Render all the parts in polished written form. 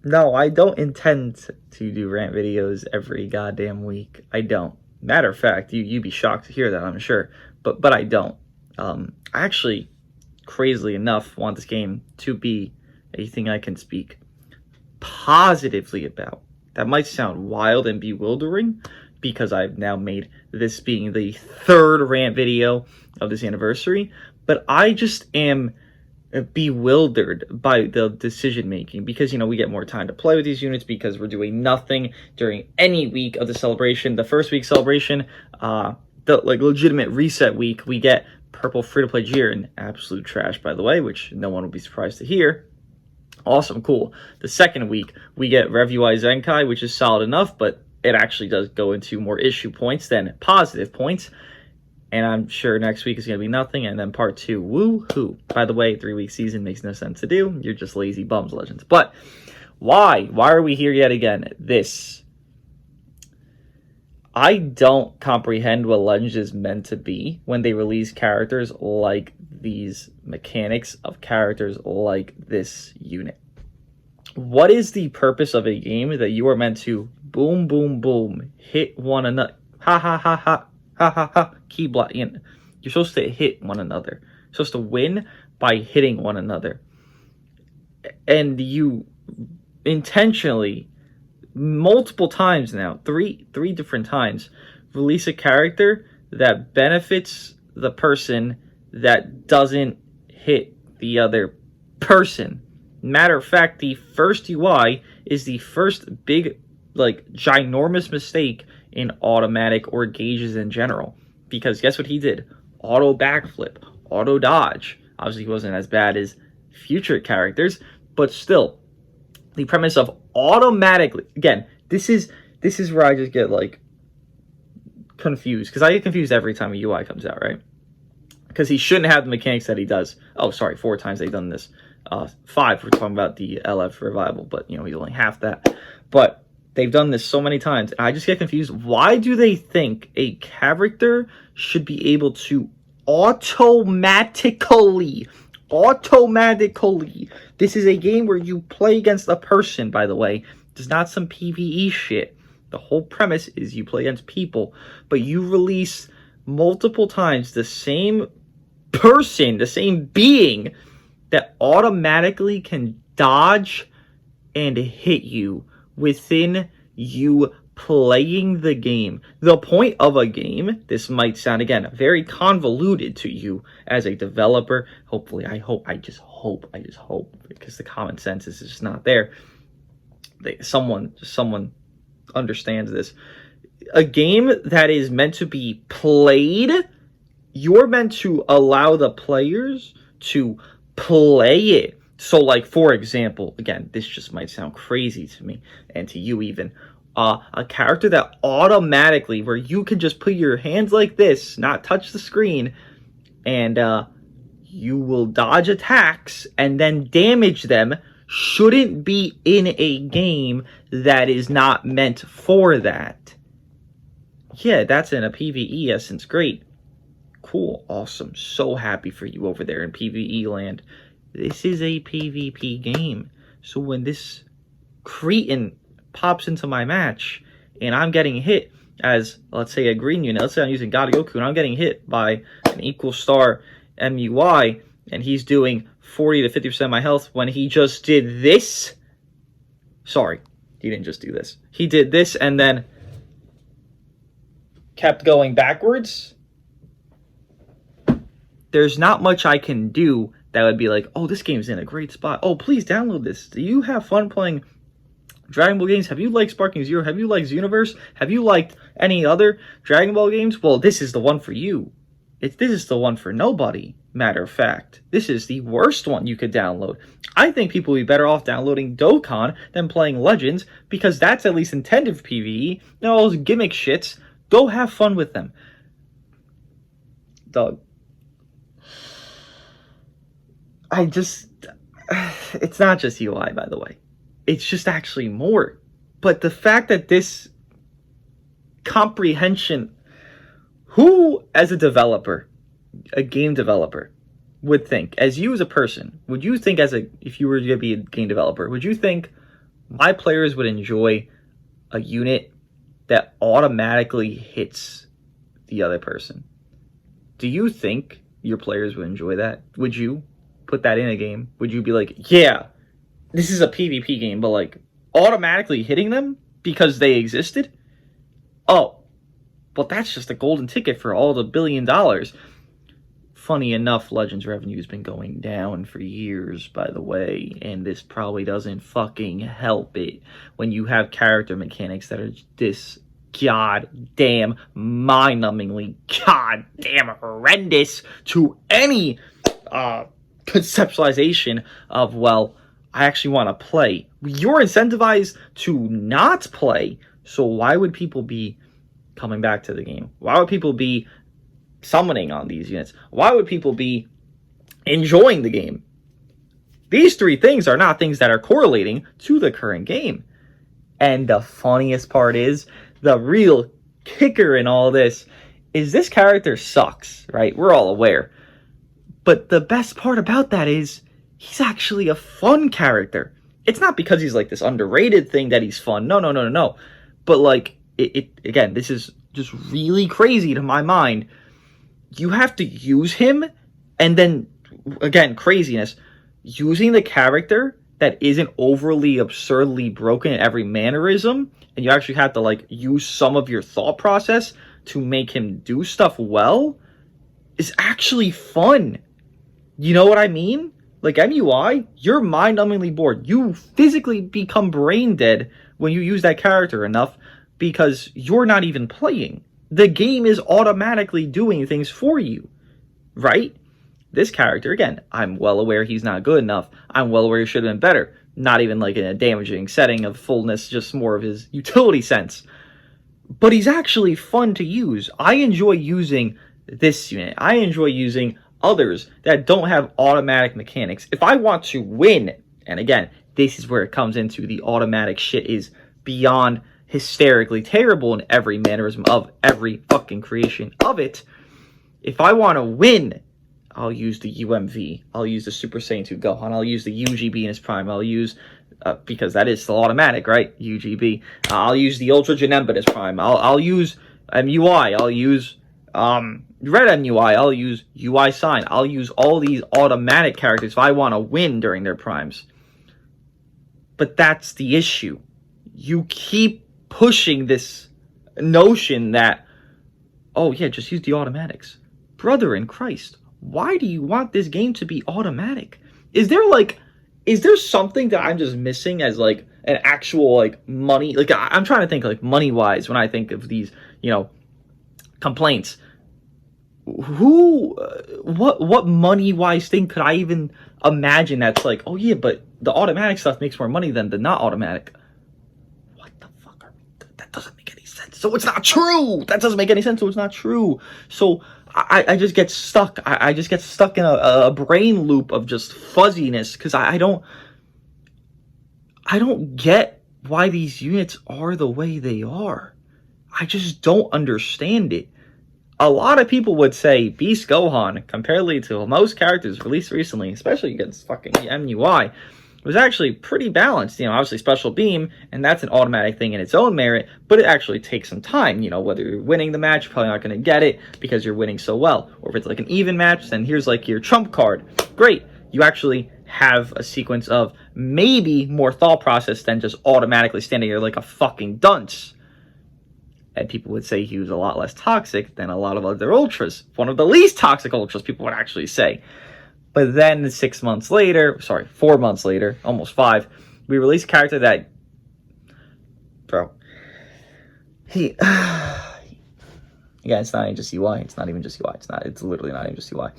No, I don't intend to do rant videos every goddamn week. I don't. Matter of fact, you'd be shocked to hear that, I'm sure. But I don't. I actually, crazily enough, want this game to be a thing I can speak positively about. That might sound wild and bewildering because I've now made this being the third rant video of this anniversary, but I just am bewildered by the decision making because we get more time to play with these units because we're doing nothing during any week of the celebration. The first week celebration, the legitimate reset week, we get purple free-to-play gear, and absolute trash, by the way, which no one will be surprised to hear. Awesome, cool. The second week, we get Revui Zenkai, which is solid enough, but it actually does go into more issue points than positive points. And I'm sure next week is going to be nothing. And then part 2, woo-hoo. By the way, 3-week season makes no sense to do. You're just lazy bums, Legends. But why? Why are we here yet again? I don't comprehend what Legends is meant to be when they release characters like these mechanics of characters like this unit. What is the purpose of a game that you are meant to boom, boom, boom, hit one another? Ha, ha, ha, ha. Ha ha ha, key block. You're supposed to hit one another. You're supposed to win by hitting one another. And you intentionally, multiple times now, three different times, release a character that benefits the person that doesn't hit the other person. Matter of fact, the first UI is the first big, ginormous mistake in automatic or gauges in general. Because guess what he did? Auto backflip, auto dodge. Obviously, he wasn't as bad as future characters, but still, the premise of automatically, again, this is where I just get confused, because I get confused every time a UI comes out, right? Because he shouldn't have the mechanics that he does. Oh, sorry, 4 times they've done this. 5, we're talking about the LF revival, but he's only half that. But they've done this so many times, and I just get confused. Why do they think a character should be able to automatically, this is a game where you play against a person, by the way. It's not some PvE shit. The whole premise is you play against people, but you release multiple times the same person, the same being that automatically can dodge and hit you within you playing the game. The point of a game, this might sound, again, very convoluted to you as a developer. Hopefully, I just hope, because the common sense is just not there. Someone understands this. A game that is meant to be played, you're meant to allow the players to play it. So, for example, again, this just might sound crazy to me, and to you even, a character that automatically, where you can just put your hands like this, not touch the screen, and you will dodge attacks and then damage them, shouldn't be in a game that is not meant for that. Yeah, that's in a PvE essence. Great. Cool. Awesome. So happy for you over there in PvE land. This is a PvP game. So when this cretin pops into my match and I'm getting hit as, let's say, a green unit, let's say I'm using Dooogote and I'm getting hit by an equal star MUI and he's doing 40 to 50% of my health when he just did this. Sorry, he didn't just do this. He did this and then kept going backwards. There's not much I can do that would be like, oh, this game's in a great spot. Oh, please download this. Do you have fun playing Dragon Ball games? Have you liked Sparking Zero? Have you liked Xenoverse? Have you liked any other Dragon Ball games? Well, this is the one for you. This is the one for nobody, matter of fact. This is the worst one you could download. I think people would be better off downloading Dokkan than playing Legends, because that's at least intended for PvE. Now, all those gimmick shits, go have fun with them. Doug. It's not just UI, by the way. It's just actually more. But the fact that this comprehension, who as a developer, a game developer, would think, as you as a person, would you think if you were to be a game developer, would you think, why players would enjoy a unit that automatically hits the other person. Do you think your players would enjoy that? Would you put that in a game? Would you be like, yeah, this is a PvP game, but like automatically hitting them because they existed? Oh, well, that's just a golden ticket for all the $1 billion. Funny enough, Legends revenue has been going down for years, by the way, and this probably doesn't fucking help it when you have character mechanics that are this goddamn mind-numbingly goddamn horrendous to any conceptualization of, well, I actually want to play. You're incentivized to not play, so why would people be coming back to the game? Why would people be summoning on these units? Why would people be enjoying the game? These three things are not things that are correlating to the current game. And the funniest part is, the real kicker in all this is this character sucks, right? We're all aware. But the best part about that is he's actually a fun character. It's not because he's like this underrated thing that he's fun. No. But like, again, this is just really crazy to my mind. You have to use him, and then, again, craziness, using the character that isn't overly absurdly broken in every mannerism, and you actually have to, like, use some of your thought process to make him do stuff well, is actually fun. You know what I mean? Like, MUI, you're mind-numbingly bored. You physically become brain dead when you use that character enough because you're not even playing. The game is automatically doing things for you, right? This character, again, I'm well aware he's not good enough. I'm well aware he should have been better. Not even like in a damaging setting of fullness, just more of his utility sense. But he's actually fun to use. I enjoy using this unit. I enjoy using others that don't have automatic mechanics. If I want to win, and again, this is where it comes into the automatic shit is beyond hysterically terrible in every mannerism of every fucking creation of it. If I want to win, I'll use the UMV. I'll use the Super Saiyan 2 Gohan. I'll use the UGB in his prime. I'll use, because that is still automatic, right? UGB. I'll use the Ultra Janemba in his prime. I'll use MUI. I'll use Red MUI. I'll use UI Sign. I'll use all these automatic characters if I want to win during their primes. But that's the issue. You keep pushing this notion that, oh yeah, just use the automatics. Brother in Christ, why do you want this game to be automatic? Is there something that I'm just missing as like an actual like money? Like I'm trying to think like money wise when I think of these, complaints. What money wise thing could I even imagine that's like, oh yeah, but the automatic stuff makes more money than the not automatic? Doesn't make any sense. So it's not true. That doesn't make any sense. So it's not true. So I just get stuck. I just get stuck in a brain loop of just fuzziness because I don't get why these units are the way they are. I just don't understand it. A lot of people would say Beast Gohan, comparatively to most characters released recently, especially against fucking MUI, was actually pretty balanced. Obviously Special Beam, and that's an automatic thing in its own merit, but it actually takes some time. Whether you're winning the match, you're probably not going to get it because you're winning so well. Or if it's like an even match, then here's like your trump card. Great. You actually have a sequence of maybe more thought process than just automatically standing there like a fucking dunce. And people would say he was a lot less toxic than a lot of other ultras. One of the least toxic ultras, people would actually say. But then 4 months later, almost 5, we released a character that, bro, again, it's not even just UI. It's not even just UI. It's literally not even just UI.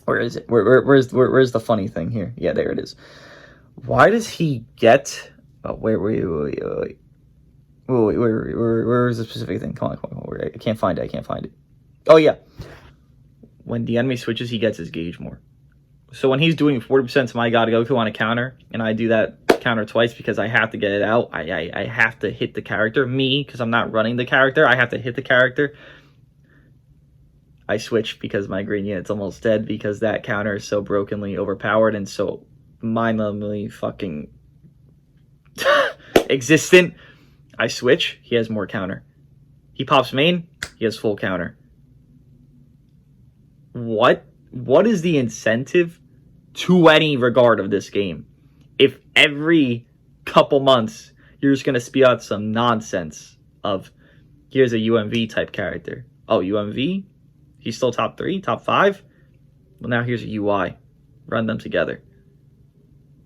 Where is it? Where's the funny thing here? Yeah, there it is. Why does he get, wait. Where is the specific thing? Come on. I can't find it. Oh, yeah. When the enemy switches, he gets his gauge more. So when he's doing 40% to my God Goku on a counter, and I do that counter twice because I have to get it out, I have to hit the character. Me, because I'm not running the character, I have to hit the character. I switch because my green unit's almost dead because that counter is so brokenly overpowered and so mind-numbingly fucking existent. I switch, he has more counter. He pops main, he has full counter. What is the incentive to any regard of this game if every couple months you're just going to spew out some nonsense of here's a UMV type character. Oh, UMV? He's still top 3, top 5? Well, now here's a UI. Run them together.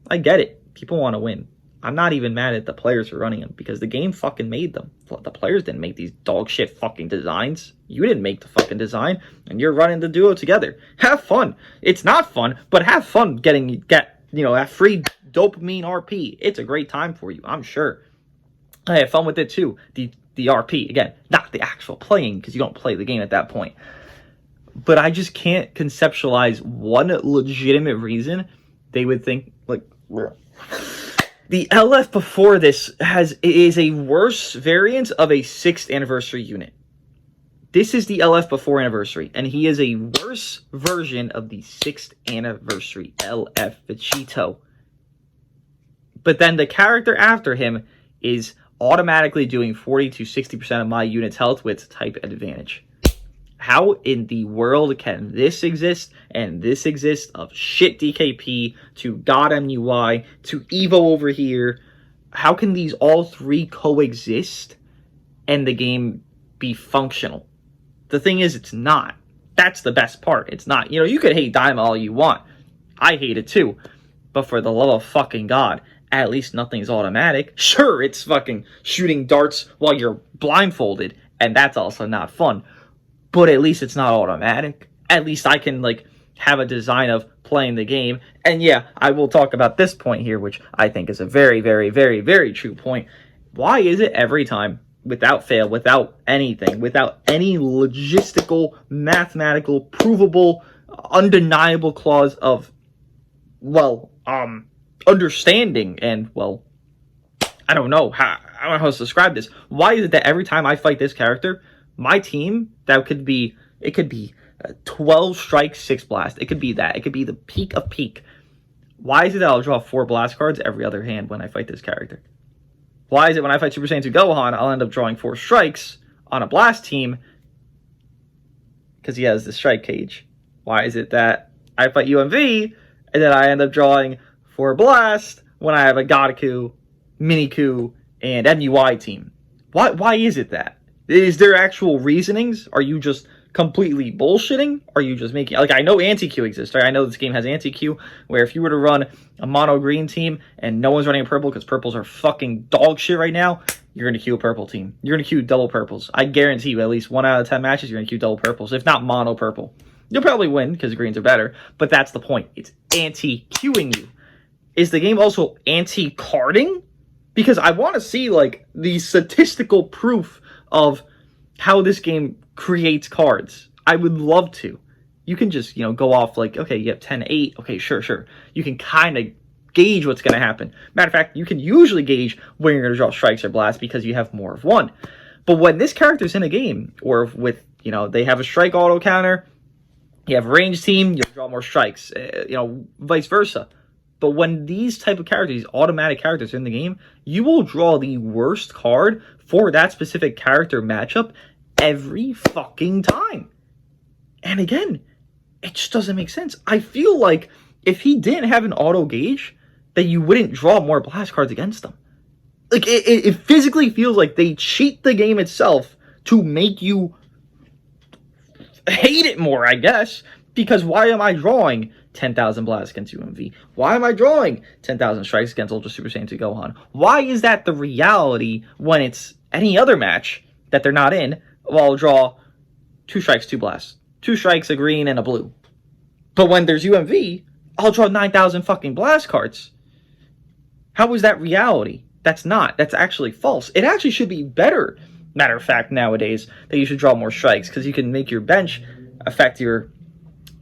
I get it. People want to win. I'm not even mad at the players for running them because the game fucking made them. The players didn't make these dog shit fucking designs. You didn't make the fucking design, and you're running the duo together. Have fun. It's not fun, but have fun getting that free dopamine RP. It's a great time for you, I'm sure. I had fun with it too. The RP again, not the actual playing because you don't play the game at that point. But I just can't conceptualize one legitimate reason they would think like. The LF before this is a worse variant of a 6th anniversary unit. This is the LF before anniversary, and he is a worse version of the 6th anniversary LF Vegito. But then the character after him is automatically doing 40 to 60% of my unit's health with type advantage. How in the world can this exist and this exist of shit DKP to God MUI to Evo over here? How can these all 3 coexist and the game be functional? The thing is, it's not. That's the best part. It's not. You could hate Daima all you want. I hate it too. But for the love of fucking God, at least nothing's automatic. Sure, it's fucking shooting darts while you're blindfolded, and that's also not fun. But at least it's not automatic. At least I can, have a design of playing the game. And yeah, I will talk about this point here, which I think is a very, very, very, very true point. Why is it every time, without fail, without anything, without any logistical, mathematical, provable, undeniable clause of, understanding and, I don't know how to describe this. Why is it that every time I fight this character, my team, it could be 12 strikes, 6 blast. It could be that. It could be the peak of peak. Why is it that I'll draw 4 blast cards every other hand when I fight this character? Why is it when I fight Super Saiyan 2 Gohan, I'll end up drawing 4 strikes on a blast team because he has the strike cage? Why is it that I fight UMV and then I end up drawing 4 blast when I have a Godoku, Miniku, and MUI team? Why is it that? Is there actual reasonings? Are you just completely bullshitting? Are you just making... I know anti-Q exists, right? I know this game has anti-Q, where if you were to run a mono-green team and no one's running a purple because purples are fucking dog shit right now, you're going to queue a purple team. You're going to queue double purples. I guarantee you, at least 1 out of 10 matches, you're going to queue double purples, if not mono-purple. You'll probably win because greens are better, but that's the point. It's anti-queuing you. Is the game also anti-carding? Because I want to see, the statistical proof of how this game creates cards. I would love to. You can just, go off okay, you have 10-8. Okay, sure. You can kind of gauge what's going to happen. Matter of fact, you can usually gauge when you're going to draw strikes or blasts because you have more of one. But when this character's in a game, or with, they have a strike auto counter, you have a range team, you'll draw more strikes, vice versa. But when these type of characters, these automatic characters are in the game, you will draw the worst card for that specific character matchup every fucking time. And again, it just doesn't make sense. I feel like if he didn't have an auto gauge, that you wouldn't draw more blast cards against them. It physically feels like they cheat the game itself to make you hate it more, I guess. Because why am I drawing 10,000 blasts against UMV? Why am I drawing 10,000 strikes against Ultra Super Saiyan 2 Gohan? Why is that the reality when it's any other match that they're not in? Well, I'll draw 2 strikes, 2 blasts. 2 strikes, a green, and a blue. But when there's UMV, I'll draw 9,000 fucking blast cards. How is that reality? That's not. That's actually false. It actually should be better, matter of fact, nowadays, that you should draw more strikes, because you can make your bench affect your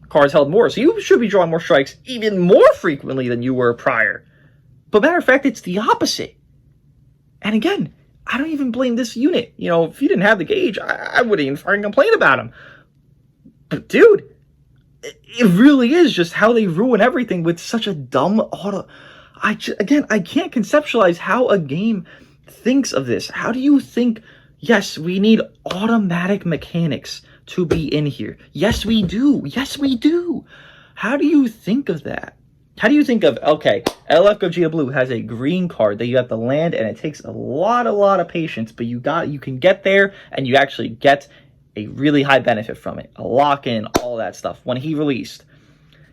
cards held more. So you should be drawing more strikes even more frequently than you were prior. But matter of fact, it's the opposite. And again, I don't even blame this unit. If you didn't have the gauge, I wouldn't even fucking complain about him. But dude, it really is just how they ruin everything with such a dumb auto. I can't conceptualize how a game thinks of this? How do you think, yes, we need automatic mechanics to be in here? Yes, we do. Yes, we do. How do you think of that? How do you think of, okay, LF Gogeta Blue has a green card that you have to land, and it takes a lot of patience, but you can get there, and you actually get a really high benefit from it. A lock-in, all that stuff. When he released.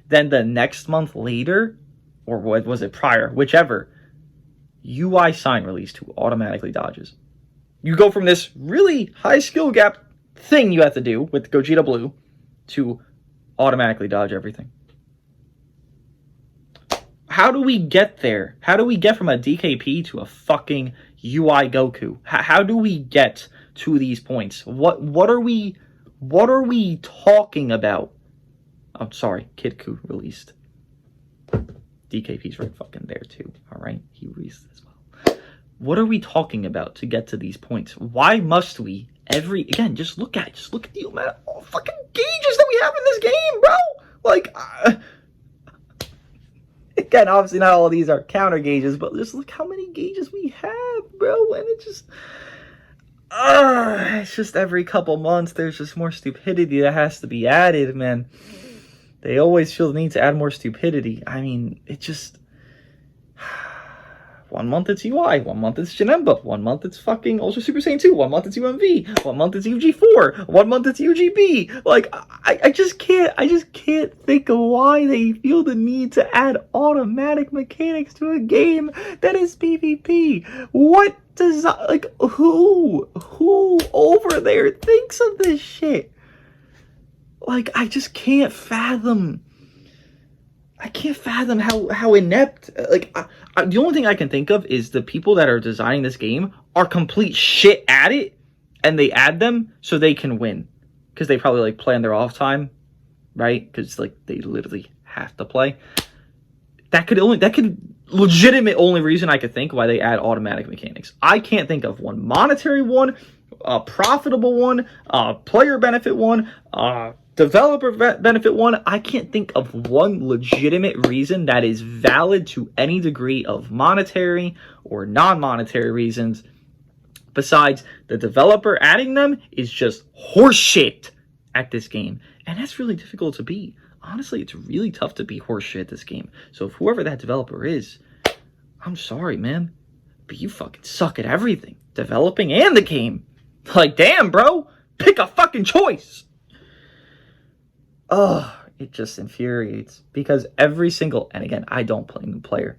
Then the next month later, or what was it, prior, whichever, UI sign release to automatically dodges. You go from this really high skill gap thing you have to do with Gogeta Blue to automatically dodge everything. How do we get there? How do we get from a DKP to a fucking UI Goku? How do we get to these points? What are we talking about? I'm sorry, Kid Ku released. DKP's right fucking there too. All right, he released as well. What are we talking about to get to these points? Why must we again? Just look at it. Just look at the amount of fucking gauges that we have in this game, bro. Like. Again, obviously not all of these are counter gauges, but just look how many gauges we have, bro. And it's just every couple months there's just more stupidity that has to be added, man. They always feel the need to add more stupidity. I mean, it just... 1 month it's UI, 1 month it's Janemba, 1 month it's fucking Ultra Super Saiyan 2, 1 month it's UMV, 1 month it's UG4, 1 month it's UGB. Like, I just can't think of why they feel the need to add automatic mechanics to a game that is PvP. What does, like, who over there thinks of this shit? Like, I just can't fathom. I can't fathom how inept, like, the only thing I can think of is the people that are designing this game are complete shit at it, and they add them so they can win. Because they probably, like, play on their off time, right? Because, like, they literally have to play. That could legitimate only reason I could think why they add automatic mechanics. I can't think of one monetary one, a profitable one, a player benefit one, developer benefit one. I can't think of one legitimate reason that is valid to any degree of monetary or non-monetary reasons besides the developer adding them is just horseshit at this game. And that's really difficult to beat. Honestly, it's really tough to beat horseshit at this game. So if whoever that developer is, I'm sorry, man, but you fucking suck at everything. Developing and the game. Like, damn, bro. Pick a fucking choice. Oh, it just infuriates. Because every single... And again, I don't blame the player.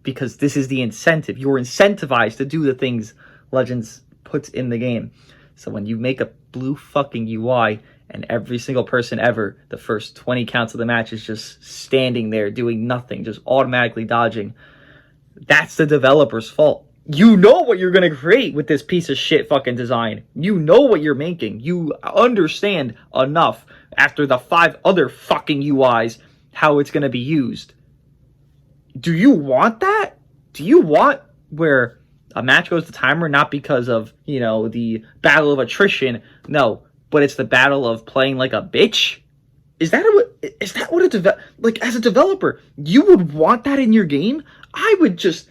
Because this is the incentive. You're incentivized to do the things Legends puts in the game. So when you make a blue fucking UI... and every single person ever, the first 20 counts of the match is just standing there doing nothing, just automatically dodging. That's the developer's fault. You know what you're going to create with this piece of shit fucking design. You know what you're making. You understand enough after the 5 other fucking UIs how it's going to be used. Do you want that? Do you want where a match goes to timer not because of, you know, the battle of attrition? No. But it's the battle of playing like a bitch? Is that what like, as a developer, you would want that in your game? I would just...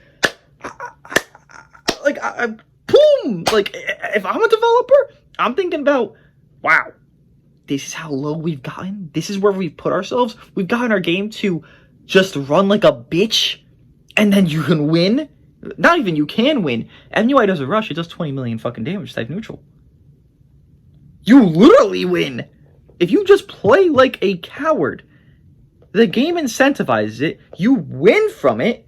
boom! Like, if I'm a developer, I'm thinking about, wow, this is how low we've gotten? This is where we've put ourselves? We've gotten our game to just run like a bitch, and then you can win? Not even you can win. MUI does a rush, it does 20 million fucking damage, type neutral. You literally win. If you just play like a coward, the game incentivizes it, you win from it,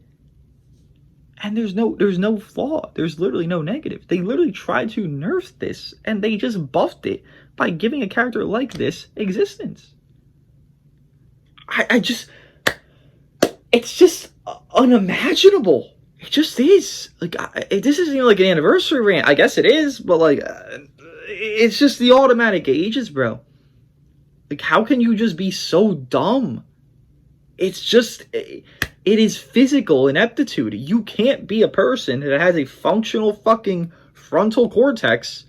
and there's no flaw. There's literally no negative. They literally tried to nerf this, and they just buffed it by giving a character like this existence. It's just unimaginable. It just is. Like, this isn't even like an anniversary rant. I guess it is, but like... it's just the automatic gauges, bro. Like, how can you just be so dumb? It's just... it is physical ineptitude. You can't be a person that has a functional fucking frontal cortex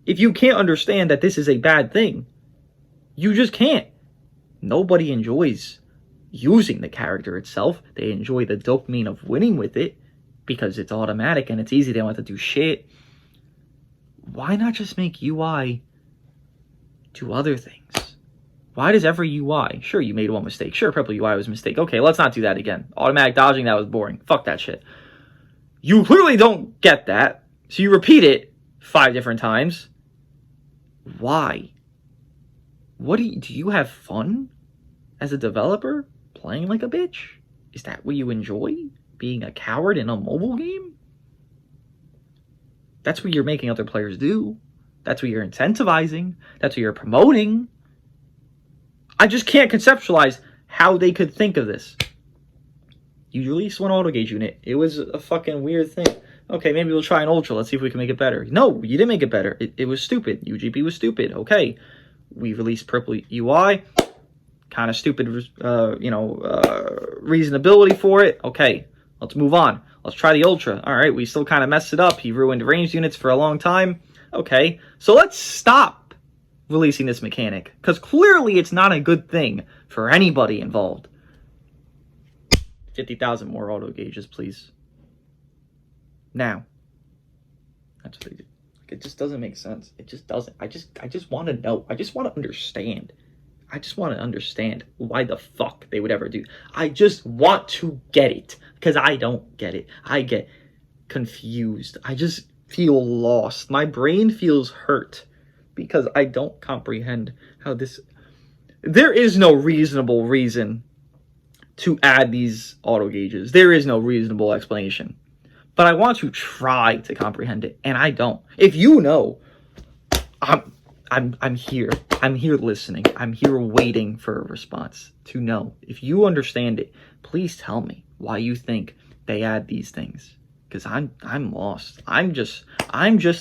if you can't understand that this is a bad thing. You just can't. Nobody enjoys using the character itself. They enjoy the dopamine of winning with it. because it's automatic and it's easy. They don't have to do shit. Why not just make UI do other things? Why does every UI... Sure, you made one mistake. Sure, purple UI was a mistake. Okay, let's not do that again. Automatic dodging, that was boring. Fuck that shit. You clearly don't get that, so you repeat it 5 different times. Why? What do you have fun as a developer playing like a bitch? Is that what you enjoy? Being a coward in a mobile game? That's what you're making other players do. That's what you're incentivizing. That's what you're promoting. I just can't conceptualize how they could think of this. You released one auto gauge unit. It was a fucking weird thing. Okay, maybe we'll try an Ultra. Let's see if we can make it better. No, you didn't make it better. It was stupid. UGP was stupid. Okay, we released purple UI. Kind of stupid, reasonability for it. Okay, let's move on. Let's try the Ultra. All right, we still kind of messed it up. He ruined ranged units for a long time. Okay, so let's stop releasing this mechanic, because clearly it's not a good thing for anybody involved. 50,000 more auto gauges, please. Now. That's what they do. It just doesn't make sense. It just doesn't. I just want to know. I just want to understand. I just want to understand why the fuck they would ever do. I just want to get it, because I don't get it. I get confused. I just feel lost. My brain feels hurt because I don't comprehend how this... There is no reasonable reason to add these auto gauges. There is no reasonable explanation. But I want to try to comprehend it, and I don't. If you know, I'm here. I'm here listening. I'm here waiting for a response to know. If you understand it, please tell me why you think they add these things. Because I'm lost. I'm just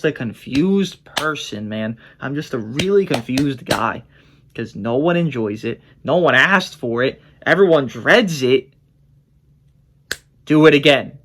a confused person, man. I'm just a really confused guy. Because no one enjoys it. No one asked for it. Everyone dreads it. Do it again.